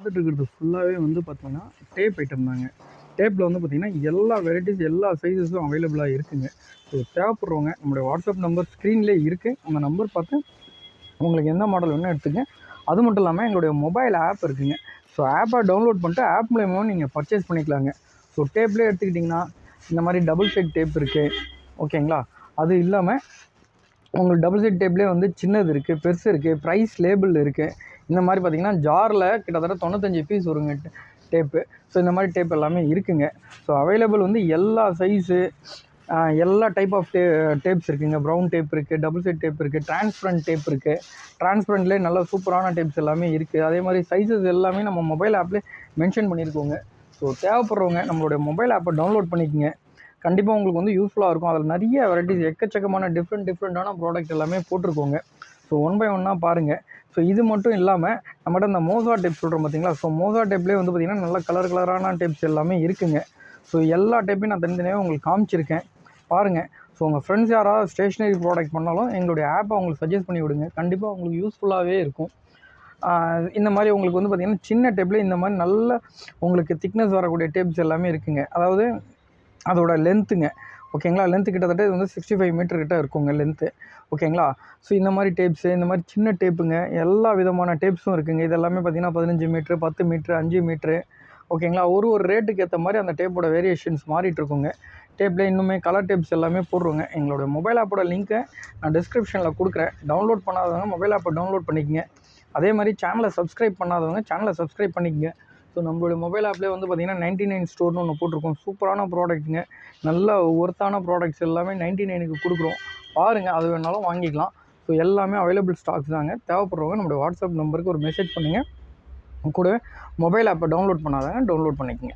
பார்த்துட்டு இருக்கிறது ஃபுல்லாகவே வந்து பார்த்தீங்கன்னா டேப் ஐட்டம் தாங்க. டேப்பில் வந்து பார்த்தீங்கன்னா எல்லா வெரைட்டிஸ் எல்லா சைஸஸும் அவைலபிளாக இருக்குங்க. ஸோ தேவைப்படுறவங்க நம்மளுடைய வாட்ஸ்அப் நம்பர் ஸ்க்ரீன்லேயே இருக்குது. அந்த நம்பர் பார்த்து உங்களுக்கு எந்த மாடல் வேணும் எடுத்துங்க. அது மட்டும் இல்லாமல் எங்களுடைய மொபைல் ஆப் இருக்குங்க. ஸோ ஆப்பை டவுன்லோட் பண்ணிட்டு ஆப் மூலயமா நீங்கள் பர்ச்சேஸ் பண்ணிக்கலாங்க. ஸோ டேப்லேயே எடுத்துக்கிட்டிங்கன்னா இந்த மாதிரி டபுள் சைட் டேப் இருக்குது, ஓகேங்களா. அது இல்லாமல் உங்களுக்கு டபுள் சைட் டேப்லேயே வந்து சின்னது இருக்குது, பெருசு இருக்குது, ப்ரைஸ் லேபிள் இருக்குது. இந்த மாதிரி பார்த்திங்கன்னா ஜாரில் கிட்டத்தட்ட 95 பீஸ் வருங்க டேப்பு. ஸோ இந்த மாதிரி டேப் எல்லாமே இருக்குங்க. ஸோ அவைலபிள் வந்து எல்லா சைஸு எல்லா டைப் ஆஃப் டேப்ஸ் இருக்குங்க. ப்ரௌன் டேப் இருக்குது, டபுள் சைட் டேப் இருக்குது, டிரான்ஸ்பரண்ட் டேப் இருக்குது. டிரான்ஸ்பரண்ட்லேயே நல்ல சூப்பரான டேப்ஸ் எல்லாமே இருக்குது. அதே மாதிரி சைஸஸ் எல்லாமே நம்ம மொபைல் ஆப்லேயே மென்ஷன் பண்ணியிருக்கோங்க. ஸோ தேவைப்படுறவங்க நம்மளுடைய மொபைல் ஆப்பை டவுன்லோட் பண்ணிக்கோங்க. கண்டிப்பாக உங்களுக்கு வந்து யூஸ்ஃபுல்லாக இருக்கும். அதில் நிறைய வெரைட்டிஸ் எக்கச்சக்கமான டிஃப்ரெண்ட்டான ப்ராடக்ட் எல்லாமே போட்டிருக்கோங்க. ஸோ ஒன் பை ஒன்னாக பாருங்கள். ஸோ இது மட்டும் இல்லாமல் நம்மகிட்ட இந்த மோசா டேப் சொல்கிறோம் பார்த்தீங்களா. ஸோ மோசா டேப்லேயே வந்து பார்த்திங்கன்னா நல்ல கலரான டேப்ஸ் எல்லாமே இருக்குங்க. ஸோ எல்லா டேப்பையும் நான் தனித்தனியாக உங்களுக்கு காமிச்சிருக்கேன், பாருங்கள். ஸோ உங்கள் ஃப்ரெண்ட்ஸ் யாராவது ஸ்டேஷ்னரி ப்ராடக்ட் பண்ணாலும் எங்களுடைய ஆப்பை அவங்களுக்கு சஜஸ்ட் பண்ணி விடுங்க. கண்டிப்பாக உங்களுக்கு யூஸ்ஃபுல்லாகவே இருக்கும். இந்த மாதிரி உங்களுக்கு வந்து பார்த்திங்கன்னா சின்ன டேப்பில் இந்த மாதிரி நல்ல உங்களுக்கு திக்னஸ் வரக்கூடிய டேப்ஸ் எல்லாமே இருக்குங்க. அதாவது அதோட லென்த்துங்க, ஓகேங்களா. லென்த்து கிட்டத்தட்ட இது வந்து 65 மீட்டர் கிட்ட இருக்குங்க லென்த்து, ஓகேங்களா. ஸோ இந்த மாதிரி டேப்ஸு, இந்த மாதிரி சின்ன டேப்புங்க, எல்லா விதமான டேப்ஸும் இருக்குங்க. இது எல்லாமே பார்த்திங்கன்னா 15 மீட்ரு, 10 மீட்ரு, 5 மீட்ரு, ஓகேங்களா. ஒரு ரேட்டுக்கு ஏற்ற மாதிரி அந்த டேப்போட வேரியேஷன்ஸ் மாறிட்டுருக்குங்க. டேப்பில் இன்னுமே கலர் டேப்ஸ் எல்லாமே போடுறோங்க. எங்களோட மொபைல் ஆப்போட லிங்க்கை நான் டிஸ்கிரிப்ஷனில் கொடுக்குறேன். டவுன்லோட் பண்ணாதவங்க மொபைல் ஆப்பை டவுன்லோட் பண்ணிக்கங்க. அதே மாதிரி சேனலை சப்ஸ்கிரைப் பண்ணாதவங்க சேனலை சப்ஸ்கிரைப் பண்ணிக்கங்க. ஸோ நம்மளுடைய மொபைல் ஆப்லேயே வந்து பார்த்திங்கன்னா 99 ஸ்டோர்னு ஒன்று போட்டிருக்கோம். சூப்பரான ப்ராடக்ட்டுங்க. நல்ல ஒர்த்தான ப்ராடக்ட்ஸ் எல்லாமே 99க்கு கொடுக்குறோம். பாருங்கள், அது வேணாலும் வாங்கிக்கலாம். ஸோ எல்லாமே அவைலபிள் ஸ்டாக்ஸ் தாங்க. தேவைப்படுறவங்க நம்மளுடைய வாட்ஸ்அப் நம்பருக்கு ஒரு மெசேஜ் பண்ணுங்கள். கூட மொபைல் ஆப்பை டவுன்லோட் பண்ணாதவங்க டவுன்லோட் பண்ணிக்கங்க.